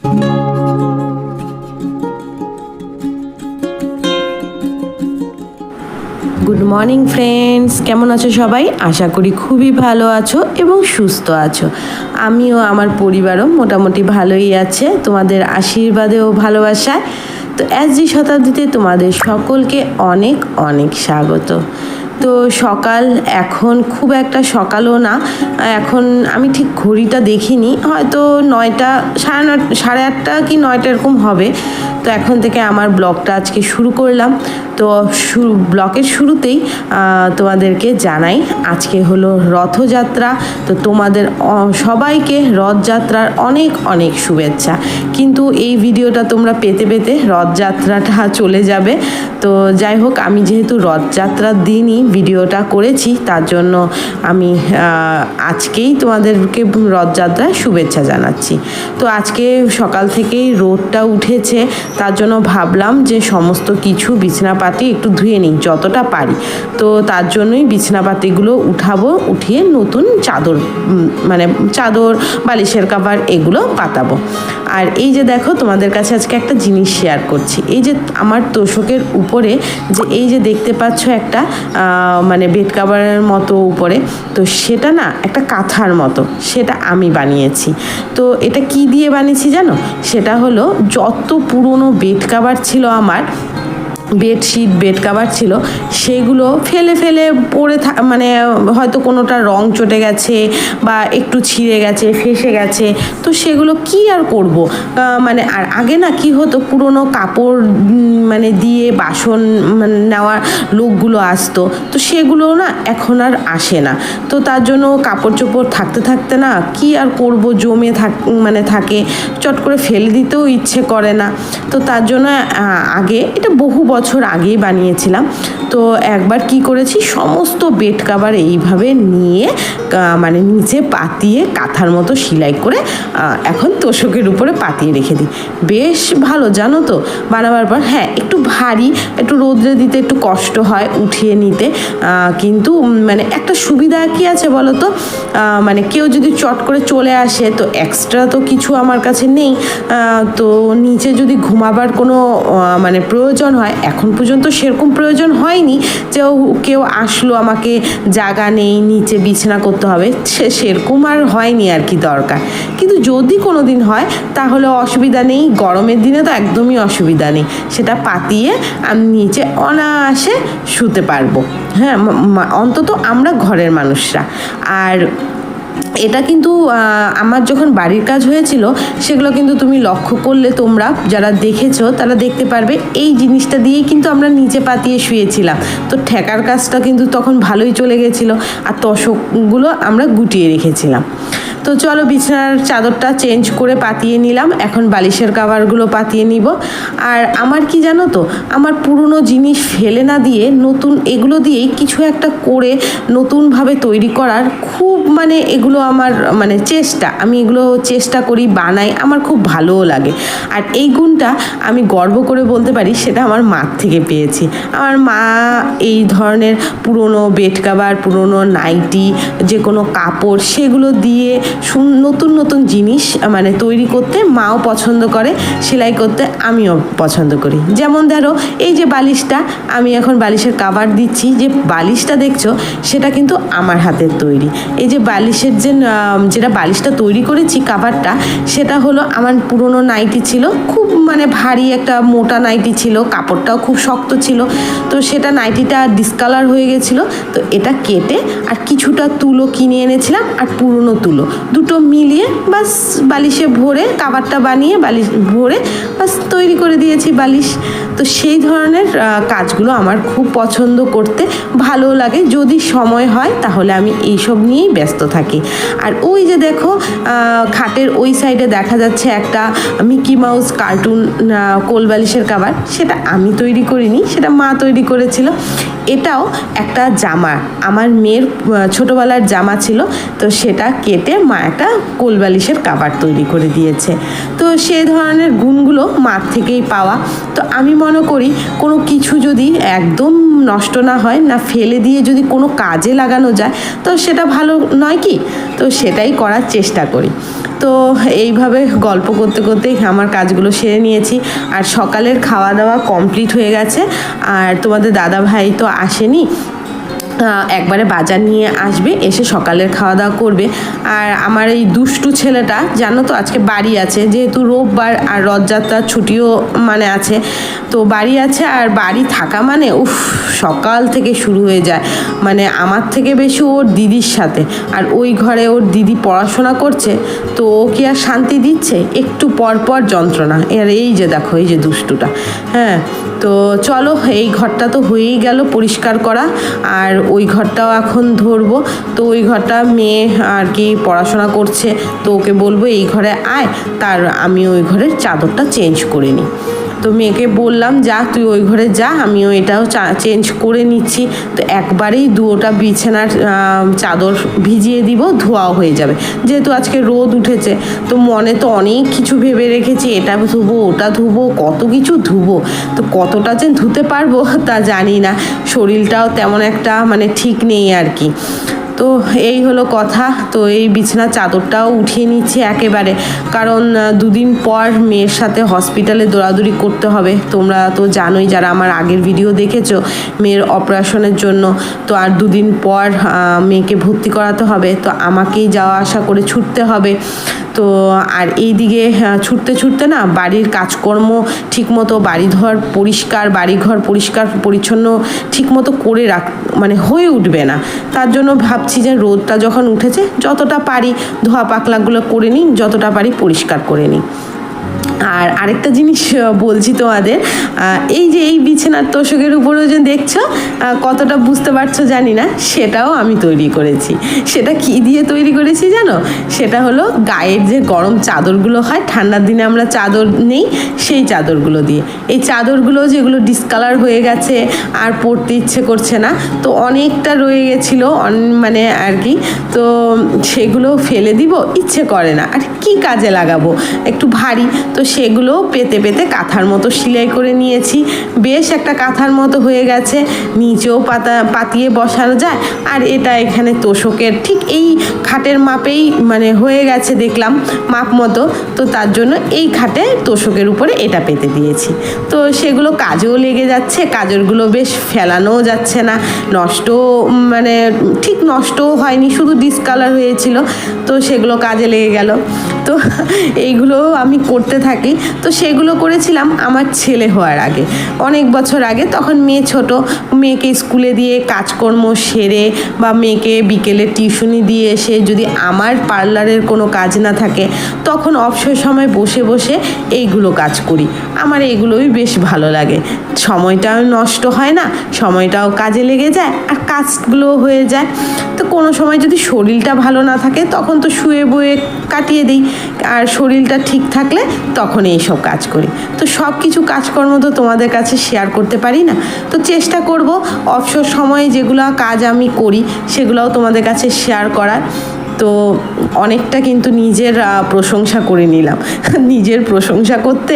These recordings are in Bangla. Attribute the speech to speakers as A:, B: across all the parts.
A: গুড মর্নিং ফ্রেন্ডস, কেমন আছো সবাই? আশা করি খুবই ভালো আছো এবং সুস্থ আছো। আমিও আমার পরিবারও মোটামুটি ভালোই আছে, তোমাদের আশীর্বাদে ও ভালোবাসায়। তো SG শতাব্দীতে তোমাদের সকলকে অনেক অনেক স্বাগত। তো সকাল এখন খুব একটা সকালও না, এখন আমি ঠিক ঘড়িটা দেখিনি, হয়তো 9টা, সাড়ে আটটা কি 9টা এরকম হবে। তো এখন থেকে আমার ব্লগটা আজকে শুরু করলাম। তো ব্লগের শুরুতেই তোমাদেরকে জানাই আজকে হলো রথযাত্রা। তো তোমাদের সবাইকে রথযাত্রার অনেক অনেক শুভেচ্ছা। কিন্তু এই ভিডিওটা তোমরা পেতে পেতে রথযাত্রাটা চলে যাবে। তো যাই হোক, আমি যেহেতু রথযাত্রার দিনই ভিডিওটা করেছি, তার জন্য আমি আজকেই তোমাদেরকে রথযাত্রার শুভেচ্ছা জানাচ্ছি। তো আজকে সকাল থেকেই রোদটা উঠেছে, তার জন্য ভাবলাম যে সমস্ত কিছু বিছানাপাতি একটু ধুয়ে নিই যতটা পারি। তো তার জন্যই বিছানাপাতিগুলো উঠাবো, উঠিয়ে নতুন চাদর, মানে চাদর, বালিশের কভার এগুলো পাতাবো। আর এই যে দেখো, তোমাদের কাছে আজকে একটা জিনিস শেয়ার করছি। এই যে আমার তোষকের উপরে যে এই যে দেখতে পাচ্ছ একটা মানে বেড কাভারের মতো উপরে, তো সেটা না একটা কাঁথার মতো, সেটা আমি বানিয়েছি। তো এটা কি দিয়ে বানিয়েছি জানো? সেটা হলো যত পুরনো বেড কাভার ছিল আমার, বেডশিট বেড কাভার ছিল, সেগুলো ফেলে ফেলে পড়ে মানে হয়তো কোনোটা রং চটে গেছে বা একটু ছিঁড়ে গেছে, ফেসে গেছে। তো সেগুলো কি আর করব, মানে আর আগে না কি হতো, পুরনো কাপড় মানে দিয়ে বাসন নেওয়ার লোকগুলো আসতো, তো সেগুলো না এখন আর আসে না। তো তার জন্য কাপড় চোপড় থাকতে থাকতে না কি আর করব, জমে থাকে, চট করে ফেলে দিতেও ইচ্ছে করে না। তো তার জন্য আগে, এটা বহু বছর আগেই বানিয়েছিলাম। তো একবার কি করেছি, সমস্ত বেড কাভার এইভাবে নিয়ে মানে নিচে পাতিয়ে কাঁথার মতো সেলাই করে এখন তোষকের উপরে পাতিয়ে রেখে দিই। বেশ ভালো জানো তো বানাবার পর। হ্যাঁ, একটু ভারী, একটু রোদ্রে দিতে একটু কষ্ট হয় উঠিয়ে নিতে, কিন্তু মানে একটা সুবিধা কি আছে বলো তো, মানে কেউ যদি চট করে চলে আসে, তো এক্সট্রা তো কিছু আমার কাছে নেই। তো নিচে যদি ঘুমাবার কোনো মানে প্রয়োজন হয়, এখন পর্যন্ত সেরকম প্রয়োজন হয়নি যে কেউ আসলো আমাকে জায়গা নেই নিচে বিছানা করতে হবে, সেরকম আর হয়নি আর কি দরকার। কিন্তু যদি কোনো দিন হয় তাহলে অসুবিধা নেই, গরমের দিনে তো একদমই অসুবিধা নেই, সেটা পাতিয়ে আমি নিচে অনায়াসে শুতে পারবো। হ্যাঁ, অন্তত আমরা ঘরের মানুষরা। আর এটা কিন্তু আমার যখন বাড়ির কাজ হয়েছিল, সেগুলো কিন্তু তুমি লক্ষ্য করলে, তোমরা যারা দেখেছো তারা দেখতে পারবে, এই জিনিসটা দিয়েই কিন্তু আমরা নিচে পাতিয়ে শুয়েছিলাম। তো ঠেকার কাজটা কিন্তু তখন ভালোই চলে গেছিলো, আর তোষকগুলো আমরা গুটিয়ে রেখেছিলাম। তো চলো, বিছানার চাদরটা চেঞ্জ করে পাতিয়ে নিলাম, এখন বালিশের কভারগুলো পাতিয়ে নিব। আর আমার কি জানো তো, আমার পুরনো জিনিস ফেলে না দিয়ে নতুন এগুলো দিয়েই কিছু একটা করে নতুনভাবে তৈরি করার খুব মানে এগুলো আমার মানে চেষ্টা, আমি এগুলো চেষ্টা করি, বানাই, আমার খুব ভালোও লাগে। আর এই গুণটা আমি গর্ব করে বলতে পারি, সেটা আমার মার থেকে পেয়েছি। আমার মা এই ধরনের পুরনো বেড কাভার, পুরনো নাইটি, যে কোনো কাপড়, সেগুলো দিয়ে নতুন নতুন জিনিস মানে তৈরি করতে মাও পছন্দ করে, সেলাই করতে আমিও পছন্দ করি। যেমন ধরো, এই যে বালিশটা, আমি এখন বালিশের কাভার দিচ্ছি, যে বালিশটা দেখছো সেটা কিন্তু আমার হাতের তৈরি। এই যে বালিশের যেটা বালিশটা তৈরি করেছি কাভারটা, সেটা হলো আমার পুরনো নাইটি ছিল, খুব মানে ভারী একটা মোটা নাইটি ছিল, কাপড়টাও খুব শক্ত ছিল। তো সেটা নাইটিটা ডিসকালার হয়ে গেছিলো, তো এটা কেটে আর কিছুটা তুলো কিনে এনেছিলাম, আর পুরনো তুলো দুটো মিলিয়ে বাস বালিশে ভরে কাভারটা বানিয়ে বালিশ ভরে বাস তৈরি করে দিয়েছি বালিশ। তো সেই ধরনের কাজগুলো আমার খুব পছন্দ করতে, ভালো লাগে। যদি সময় হয় তাহলে আমি এইসব নিয়েই ব্যস্ত থাকি। আর ওই যে দেখো, খাটের ওই সাইডে দেখা যাচ্ছে একটা মিকি মাউস কার্টুন কোল বালিশের কাভার, সেটা আমি তৈরি করিনি, সেটা মা তৈরি করেছিল। এটাও একটা জামা, আমার মেয়ের ছোটোবেলার জামা ছিল, তো সেটা কেটে মা একটা কোল বালিশের কাভার তৈরি করে দিয়েছে। তো সেই ধরনের গুণগুলো মার থেকেই পাওয়া। তো আমি মনে করি, কোনো কিছু যদি একদম নষ্ট না হয়, না ফেলে দিয়ে যদি কোনো কাজে লাগানো যায়, তো সেটা ভালো নয় কি? তো সেটাই করার চেষ্টা করি। তো এইভাবে গল্প করতে করতেই আমার কাজগুলো সেরে নিয়েছি। আর সকালের খাওয়া দাওয়া কমপ্লিট হয়ে গেছে। আর তোমাদের দাদা ভাই তো আসেনি, একবারে বাজার নিয়ে আসবে, এসে সকালের খাওয়া দাওয়া করবে। আর আমার এই দুষ্টু ছেলেটা জানো তো আজকে বাড়ি আছে, যেহেতু রোববার আর রথযাত্রার ছুটিও মানে আছে, তো বাড়ি আছে। আর বাড়ি থাকা মানে সকাল থেকে শুরু হয়ে যায়, মানে আমার থেকে বেশি ওর দিদির সাথে। আর ওই ঘরে ওর দিদি পড়াশোনা করছে, তো ও কি আর শান্তি দিচ্ছে, একটু পর পর যন্ত্রণা। আর এই যে দেখো, এই যে দুষ্টুটা। হ্যাঁ, তো চলো, এই ঘরটা তো হয়েই গেল পরিষ্কার করা, আর ওই ঘরটাও এখন ধরবো। তো ওই ঘরটা মেয়ে আর কি পড়াশোনা করছে, তো ওকে বলবো এই ঘরে আয়, তার আমি ওই ঘরের চাদরটা চেঞ্জ করে নিই। তো মেয়েকে বললাম যা তুই ওই ঘরে যা, আমিও এটাও চেঞ্জ করে নিচ্ছি। তো একবারেই দুটা বিছানার চাদর ভিজিয়ে দিব, ধোয়াও হয়ে যাবে। যেহেতু আজকে রোদ উঠেছে, তো মনে তো অনেক কিছু ভেবে রেখেছি, এটা ধুবো ওটা ধুবো, কত কিছু ধুবো। তো কতটা যে ধুতে পারবো তা জানি না, শরীরটাও তেমন একটা মানে ঠিক নেই আর কি। তো এই হলো কথা। তো এই বিছানার চাদরটাও উঠিয়ে নিচ্ছি একেবারে, কারণ দুদিন পর মেয়ের সাথে হসপিটালে দৌড়াদৌড়ি করতে হবে। তোমরা তো জানোই, যারা আমার আগের ভিডিও দেখেছো, মেয়ের অপারেশনের জন্য। তো আর দুদিন পর মেয়েকে ভর্তি করাতে হবে, তো আমাকেই যাওয়া আসা করে ছুটতে হবে। তো আর এই দিকে ছুটতে ছুটতে না বাড়ির কাজকর্ম ঠিকমতো, বাড়িঘর পরিষ্কার, বাড়িঘর পরিষ্কার পরিচ্ছন্ন ঠিকমতো করে মানে হয়ে উঠবে না। তার জন্য ভাবছি যে রোদটা যখন উঠেছে, যতটা পারি ধোয়া পাকলাগুলো করে নিই, যতটা পারি পরিষ্কার করে নিই। আর আরেকটা জিনিস বলছি তোমাদের, এই যে এই বিছানার তোষকের উপরেও যে দেখছো, কতটা বুঝতে পারছো জানি না, সেটাও আমি তৈরি করেছি। সেটা কি দিয়ে তৈরি করেছি জানো? সেটা হলো গায়ের যে গরম চাদরগুলো হয়, ঠান্ডার দিনে আমরা চাদর নেই, সেই চাদরগুলো দিয়ে। এই চাদরগুলো যেগুলো ডিসকালার হয়ে গেছে, আর পরতে ইচ্ছে করছে না, তো অনেকটা রয়ে গেছিলো মানে আর কি, তো সেগুলো ফেলে দিব, ইচ্ছে করে না, আর কি কাজে লাগাবো, একটু ভারী। তো সেগুলো পেতে পেতে কাঁথার মতো সেলাই করে নিয়েছি। বেশ একটা কাঁথার মতো হয়ে গেছে, নিচেও পাতিয়ে বসানো যায়। আর এটা এখানে তোষকের ঠিক এই খাটের মাপেই মানে হয়ে গেছে দেখলাম, মাপ মতো। তো তার জন্য এই খাটে তোষকের উপরে এটা পেতে দিয়েছি। তো সেগুলো কাজেও লেগে যাচ্ছে, কাজেরগুলো বেশ ফেলানোও যাচ্ছে না, নষ্ট মানে ঠিক নষ্টও হয়নি, শুধু ডিসকালার হয়েছিল, তো সেগুলো কাজে লেগে গেল। তো এইগুলো আমি করতে থাকি। তো সেগুলো করেছিলাম আমার ছেলে হওয়ার আগে, অনেক বছর আগে। তখন মেয়ে ছোট, মেয়েকে স্কুলে দিয়ে কাজকর্ম সেরে, বা মেয়েকে বিকেলে টিউশনি দিয়ে এসে যদি আমার পার্লারের কোনো কাজ না থাকে, তখন অবসর সময় বসে বসে এইগুলো কাজ করি। আমার এগুলোই বেশ ভালো লাগে, সময়টাও নষ্ট হয় না, সময়টাও কাজে লেগে যায়, আর কাজগুলো হয়ে যায়। তো কোনো সময় যদি শরীরটা ভালো না থাকে, তখন তো শুয়ে বয়ে কাটিয়ে দিই, আর শরীরটা ঠিক থাকলে তখন এইসব কাজ করি। তো সব কিছু কাজকর্ম তো তোমাদের কাছে শেয়ার করতে পারি না, তো চেষ্টা করব অবসর সময়ে যেগুলো কাজ আমি করি সেগুলোও তোমাদের কাছে শেয়ার করার। তো অনেকটা কিন্তু নিজের প্রশংসা করে নিলাম। নিজের প্রশংসা করতে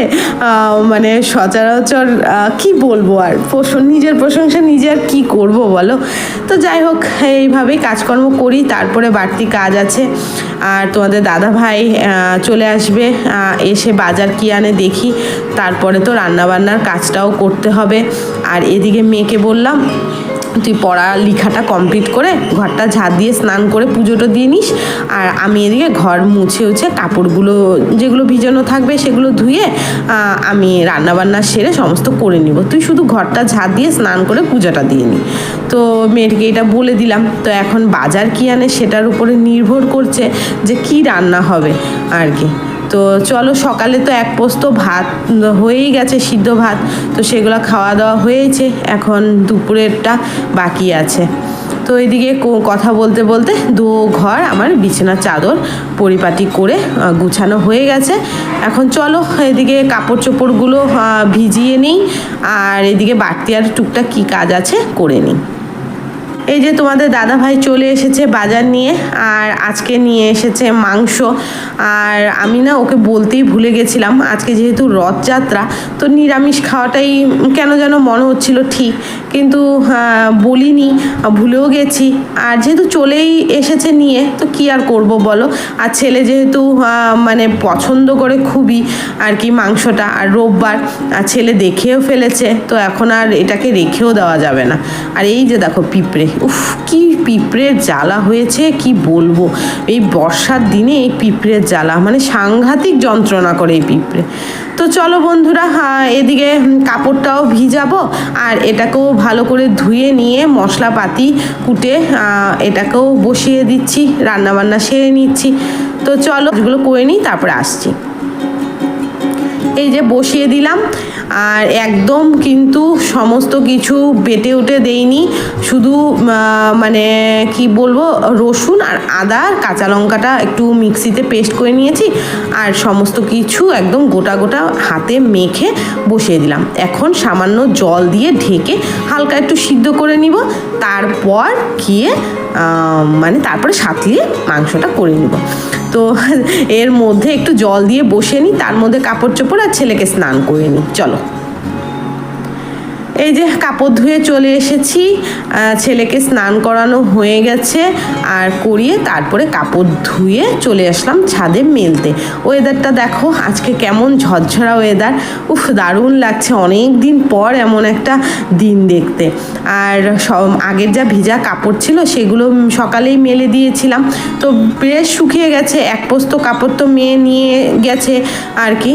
A: মানে সচরাচর কি বলবো, আর নিজের প্রশংসা নিজে আর কী করবো বলো। তো যাই হোক, এইভাবেই কাজকর্ম করি। তারপরে বাড়তি কাজ আছে, আর তোমাদের দাদা ভাই চলে আসবে, এসে বাজার কি আনে দেখি। তারপরে তো রান্নাবান্নার কাজটাও করতে হবে। আর এদিকে মেয়েকে বললাম, তুই পড়ালেখাটা কমপ্লিট করে ঘরটা ঝাড় দিয়ে স্নান করে পুজোটা দিয়ে নিস, আর আমি এদিকে ঘর মুছে কাপড়গুলো যেগুলো ভিজানো থাকবে সেগুলো ধুয়ে আমি রান্নাবান্না সেরে সমস্ত করে নিব, তুই শুধু ঘরটা ঝাড় দিয়ে স্নান করে পূজাটা দিয়ে নি। তো মেয়েকে এটা বলে দিলাম। তো এখন বাজার কি আনে সেটার উপরে নির্ভর করছে যে কি রান্না হবে আর কি। তো চলো, সকালে তো এক পোস্ত ভাত হয়েই গেছে, সিদ্ধ ভাত, তো সেগুলো খাওয়া দাওয়া হয়েছে, এখন দুপুরেরটা বাকি আছে। তো এদিকে কথা বলতে বলতে ঘর আমার বিছানার চাদর পরিপাটি করে গুছানো হয়ে গেছে। এখন চলো এদিকে কাপড় চোপড়গুলো ভিজিয়ে নিই, আর এদিকে বাড়তি আর টুকটাক কী কাজ আছে করে নিই। এই যে তোমাদের দাদা ভাই চলে এসেছে বাজার নিয়ে, আর আজকে নিয়ে এসেছে মাংস। আর আমি না ওকে বলতেই ভুলে গেছিলাম, আজকে যেহেতু রথযাত্রা তো নিরামিষ খাওয়াটাই কেন যেন মনে হচ্ছিল ঠিক, কিন্তু বলিনি, ভুলেও গেছি। আর যেহেতু চলেই এসেছে নিয়ে, তো কি আর করব বলো। আর ছেলে যেহেতু মানে পছন্দ করে খুবই আর কি মাংসটা, আর রোববার আর ছেলে দেখেও ফেলেছে, তো এখন আর এটাকে রেখেও দেওয়া যাবে না। আর এই যে দেখো পিঁপড়ে, উফ কি পিঁপড়ের জ্বালা হয়েছে কি বলবো। এই বর্ষার দিনে এই পিঁপড়ের জ্বালা মানে সাংঘাতিক যন্ত্রণা করে এই পিঁপড়ে। তো চলো বন্ধুরা, এদিকে কাপড়টাও ভিজাবো, আর এটাকেও ভালো করে ধুয়ে নিয়ে মশলাপাতি কুটে এটাকেও বসিয়ে দিচ্ছি, রান্নাবান্না সেরে নিচ্ছি। তো চলো এগুলো করে নিই, তারপরে আসছি। এই যে বসিয়ে দিলাম, আর একদম কিন্তু সমস্ত কিছু বেটে উঠে দেইনি, শুধু মানে কি বলবো, রসুন আর আদা আর কাঁচা লঙ্কাটা একটু মিক্সিতে পেস্ট করে নিয়েছি, আর সমস্ত কিছু একদম গোটা গোটা হাতে মেখে বসিয়ে দিলাম। এখন সামান্য জল দিয়ে ঢেকে হালকা একটু সিদ্ধ করে নিব, তারপর গিয়ে মানে তারপরে সাঁতলিয়ে মাংসটা করে নিব। তো এর মধ্যে একটু জল দিয়ে বসে নিই, তার মধ্যে কাপড় চোপড় আর ছেলেকে স্নান করে নিই। চলো এই যে কাপড় ধুয়ে চলে এসেছি, ছেলেকে স্নান করানো হয়ে গেছে, আর করিয়ে তারপরে কাপড় ধুয়ে চলে আসলাম ছাদে মেলতে। ওয়েদারটা দেখো আজকে কেমন ঝরঝরা ওয়েদার, উফ দারুণ লাগছে, অনেক দিন পর এমন একটা দিন দেখতে। আর সব আগের যা ভিজা কাপড় ছিল সেগুলো সকালেই মেলে দিয়েছিলাম, তো বেশ শুকিয়ে গেছে। এক পোস্ত কাপড় তো মেয়ে নিয়ে গেছে আর কি,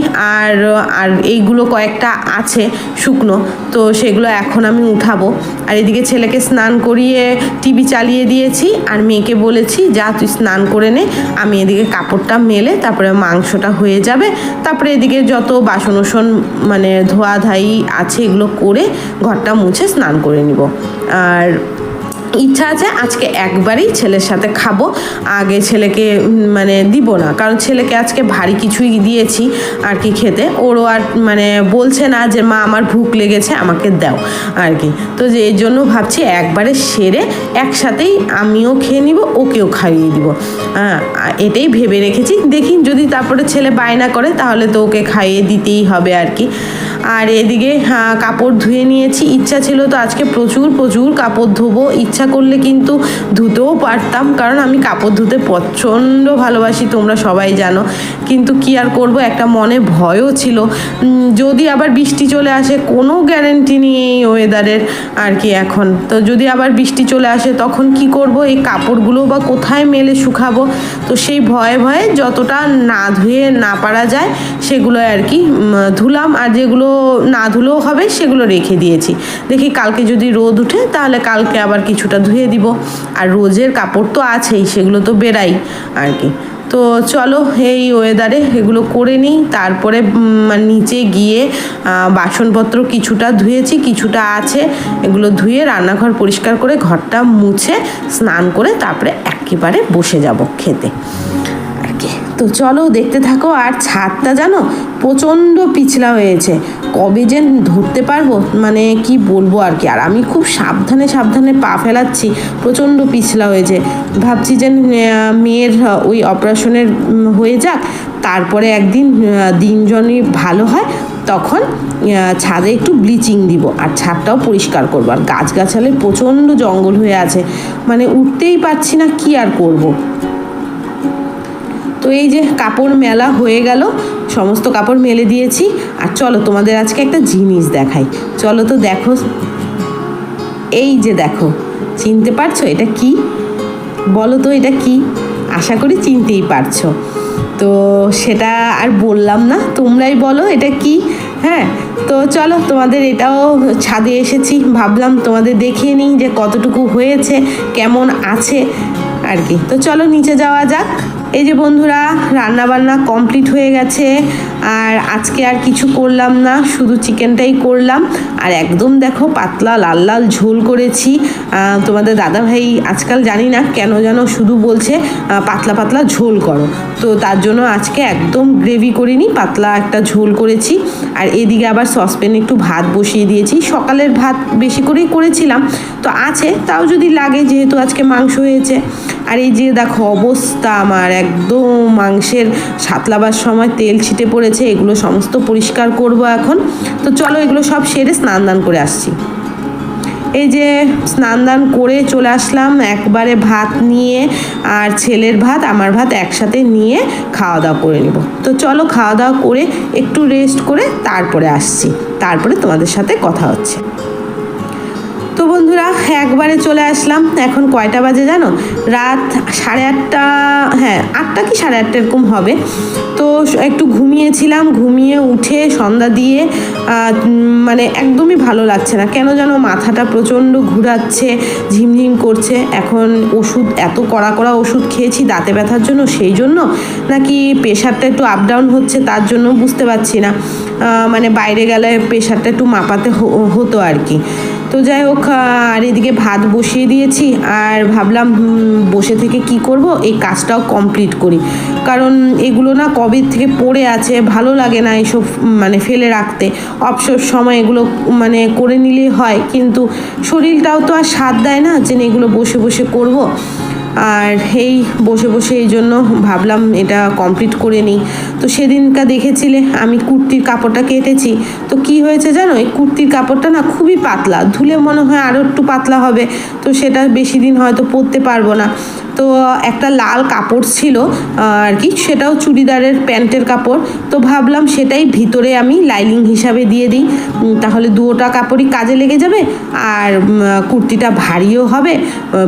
A: আর এইগুলো কয়েকটা আছে শুকনো, তো সেগুলো এখন আমি উঠাবো। আর এদিকে ছেলেকে স্নান করিয়ে টিভি চালিয়ে দিয়েছি, আর মেয়েকে বলেছি যা তুই স্নান করে নে, আমি এদিকে কাপড়টা মেলে তারপরে মাংসটা হয়ে যাবে, তারপরে এদিকে যত বাসন ওসন মানে ধোয়াধাই আছে এগুলো করে ঘরটা মুছে স্নান করে নিব। আর ইচ্ছা আছে আজকে একবারই ছেলের সাথে খাবো, আগে ছেলেকে মানে দিব না, কারণ ছেলেকে আজকে ভারী কিছুই দিয়েছি আর কি খেতে, ওরও আর মানে বলছে না যে মা আমার ভুক লেগেছে আমাকে দাও আর কি। তো যে এই জন্য ভাবছি একবারে সেরে একসাথেই আমিও খেয়ে নিব, ওকেও খাইয়ে দিব, এটাই ভেবে রেখেছি। দেখি যদি তারপরে ছেলে বায়না করে তাহলে তো ওকে খাইয়ে দিতেই হবে আর কি। আর এদিকে কাপড় ধুয়ে নিয়েছি, ইচ্ছা ছিল তো আজকে প্রচুর প্রচুর কাপড় ধোবো, ইচ্ছা করলে কিন্তু ধুতেও পারতাম, কারণ আমি কাপড় ধুতে প্রচণ্ড ভালোবাসি, তোমরা সবাই জানো। কিন্তু কি আর করব, একটা মনে ভয়ও ছিল যদি আবার বৃষ্টি চলে আসে, কোনো গ্যারেন্টি নেই এই ওয়েদারের আর কি এখন। তো যদি আবার বৃষ্টি চলে আসে তখন কি করব, এই কাপড়গুলো বা কোথায় মেলে শুকাবো, তো সেই ভয়ে ভয়ে যতটা না ধুয়ে না পারা যায় সেগুলো আর কি ধুলাম, আর যেগুলো না ধুলেও হবে সেগুলো রেখে দিয়েছি। দেখি কালকে যদি রোদ উঠে তাহলে কালকে আবার কিছুটা ধুয়ে দিব, আর রোজের কাপড় তো আছেই, সেগুলো তো বেরাই আর কি। তো চলো এই ওয়েদারে এগুলো করে নিই, তারপরে নিচে গিয়ে বাসনপত্র কিছুটা ধুয়েছি কিছুটা আছে, এগুলো ধুয়ে রান্নাঘর পরিষ্কার করে ঘরটা মুছে স্নান করে তারপরে একেবারে বসে যাব খেতে আর কি। তো চলো দেখতে থাকো। আর ছাদটা জানো প্রচণ্ড পিছলা হয়েছে, কবে যে ধরতে পারবো মানে কি বলবো আর কি। আর আমি খুব সাবধানে সাবধানে পা ফেলাচ্ছি, প্রচণ্ড পিছলা হয়েছে। ভাবছি যে মেয়ের ওই অপারেশনের হয়ে যাক, তারপরে একদিন দিন যদি ভালো হয় তখন ছাদে একটু ব্লিচিং দিব, আর ছাদটাও পরিষ্কার করবো। আর গাছগাছালে প্রচণ্ড জঙ্গল হয়ে আছে, মানে উঠতেই পারছি না, কি আর করব। তো এই যে কাপড় মেলা হয়ে গেল, সমস্ত কাপড় মেলে দিয়েছি। আর চলো তোমাদের আজকে একটা জিনিস দেখাই, চলো তো দেখো। এই যে দেখো, চিনতে পারছো এটা কি? বলো তো এটা কি? আশা করি চিনতেই পারছো। তো সেটা আর বললাম না, তোমরাই বলো এটা কি। হ্যাঁ, তো চলো তোমাদের এটাও ছাদে এসেছি, ভাবলাম তোমাদের দেখিয়ে নিই যে কতটুকু হয়েছে, কেমন আছে আর কি। তো চলো নিচে যাওয়া যাক। এই যে বন্ধুরা, রান্নাবান্না কমপ্লিট হয়ে গেছে, আর আজকে আর কিছু করলাম না, শুধু চিকেনটাই করলাম। আর একদম দেখো পাতলা লাল লাল ঝোল করেছি। তোমাদের দাদাভাই আজকাল জানি না কেন যেন শুধু বলছে পাতলা পাতলা ঝোল করো, তো তার জন্য আজকে একদম গ্রেভি করিনি, পাতলা একটা ঝোল করেছি। আর এদিকে আবার সসপ্যানে একটু ভাত বসিয়ে দিয়েছি। সকালের ভাত বেশি করেই করেছিলাম, তো আছে, তাও যদি লাগে, যেহেতু আজকে মাংস হয়েছে। আর এই যে দেখো অবস্থা আমার, একদম মাংসের সাতলাবার সময় তেল ছিটে পড়েছে, এগুলো সমস্ত পরিষ্কার করব এখন। তো চলো এগুলো সব সেরে স্নান দান করে আসছি। এই যে স্নান দান করে চলে আসলাম, একবারে ভাত নিয়ে আর ছেলের ভাত আমার ভাত একসাথে নিয়ে খাওয়া দাওয়া করে নেব। তো চলো খাওয়া দাওয়া করে একটু রেস্ট করে তারপরে আসছি, তারপরে তোমাদের সাথে কথা হচ্ছে। তো বন্ধুরা একবারে চলে আসলাম। এখন কয়টা বাজে জানো? রাত 8:30, হ্যাঁ 8টা কি 8:30 এরকম হবে। তো একটু ঘুমিয়েছিলাম, ঘুমিয়ে উঠে সন্ধ্যা দিয়ে মানে একদমই ভালো লাগছে না, কেন যেন মাথাটা প্রচণ্ড ঘুরাচ্ছে, ঝিমঝিম করছে। এখন ওষুধ, এত কড়া কড়া ওষুধ খেয়েছি দাঁতে ব্যথার জন্য, সেই জন্য নাকি প্রেশারটা একটু আপ ডাউন হচ্ছে তার জন্য বুঝতে পারছি না। মানে বাইরে গেলে প্রেশারটা একটু মাপাতে হতো আর কি। তো যাই হোক, আর এদিকে ভাত বসিয়ে দিয়েছি, আর ভাবলাম বসে থেকে কি করব, এই কাজটাও কমপ্লিট করি। কারণ এগুলো না কবে থেকে পড়ে আছে, ভালো লাগে না এসব মানে ফেলে রাখতে। অবসর সময় এগুলো মানে করে নিলেই হয়, কিন্তু শরীরটাও তো আর সাথ দেয় না যে এগুলো বসে বসে করব। আর এই বসে বসে এই জন্য ভাবলাম এটা কমপ্লিট করে নিই। তো সেদিনকা দেখেছিলে আমি কুর্তির কাপড়টা কেটেছি, তো কি হয়েছে জানো, এই কুর্তির কাপড়টা না খুবই পাতলা, ধুলে মনে হয় আরও একটু পাতলা হবে, তো সেটা বেশি দিন হয়তো পরতে পারবো না। তো একটা লাল কাপড় ছিল আর কি, সেটাও চুড়িদারের প্যান্টের কাপড়, তো ভাবলাম সেটাই ভিতরে আমি লাইনিং হিসাবে দিয়ে দিই, তাহলে দুটোটা কাপড়ই কাজে লেগে যাবে, আর কুর্তিটা ভারীও হবে,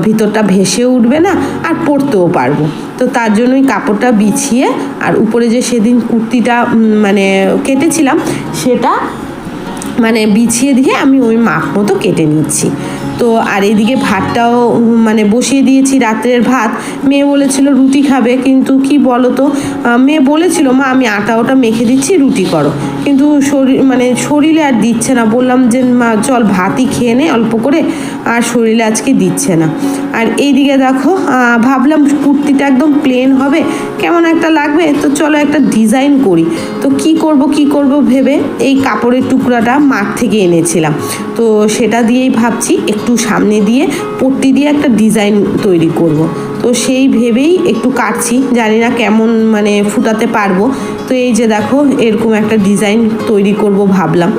A: ভিতরটা ভেসেও উঠবে না, আর পরতেও পারবো। তো তার জন্যই কাপড়টা বিছিয়ে আর উপরে যে সেদিন কুর্তিটা মানে কেটেছিলাম সেটা মানে বিছিয়ে দিয়ে আমি ওই মাপ মতো কেটে নিচ্ছি। তো আর এদিকে ভাতটাও মানে বসিয়ে দিয়েছি, রাত্রের ভাত। মেয়ে বলেছিল রুটি খাবে, কিন্তু কি বলো তো, মেয়ে বলেছিল মা আমি আটা ওটা মেখে দিচ্ছি, রুটি করো, কিন্তু শরীরে আর দিচ্ছে না। বললাম যে মা চল ভাতই খেয়ে নে অল্প করে, আর শরীরে আজকে দিচ্ছে না। আর এইদিকে দেখো ভাবলাম কুর্তিটা একদম প্লেন হবে, কেমন একটা লাগবে, তো চলো একটা ডিজাইন করি। তো কি করব ভেবে এই কাপড়ের টুকরাটা মাঠ থেকে এনেছিলাম, তো সেটা দিয়েই ভাবছি একটু সামনে দিয়ে পট্টি দিয়ে একটা ডিজাইন তৈরি করব। তো সেই ভেবেই একটু কাটছি, জানি না কেমন মানে ফুটাতে পারবো। তো এই যে দেখো এরকম একটা ডিজাইন তৈরি করব ভাবলাম।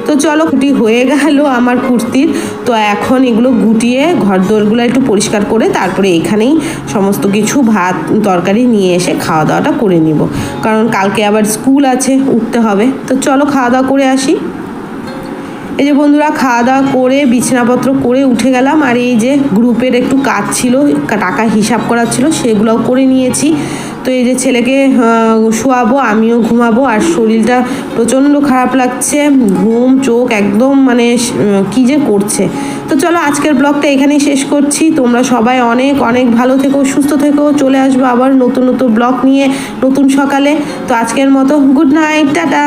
A: তো চলো কুটি হয়ে গেল আমার কুর্তির। তো এখন এগুলো গুটিয়ে ঘর দোরগুলো একটু পরিষ্কার করে তারপরে এখানেই সমস্ত কিছু ভাত তরকারি নিয়ে এসে খাওয়া দাওয়াটা করে নিব, কারণ কালকে আবার স্কুল আছে, উঠতে হবে। তো চলো খাওয়া দাওয়া করে আসি। এই যে বন্ধুরা খাওয়া দাওয়া করে বিছানাপত্র করে উঠে গেলাম, আর এই যে গ্রুপের একটু কাজ ছিল, টাকা হিসাব করার ছিল, সেগুলোও করে নিয়েছি। তো এই যে ছেলেকে শোয়াবো, আমিও ঘুমাবো, আর শরীরটা প্রচণ্ড খারাপ লাগছে, ঘুম চোখ একদম মানে কী যে করছে। তো চলো আজকের ব্লগটা এখানেই শেষ করছি। তোমরা সবাই অনেক অনেক ভালো থেকো, সুস্থ থেকো। চলে আসবো আবার নতুন নতুন ব্লগ নিয়ে নতুন সকালে। তো আজকের মতো গুড নাইট, টাটা।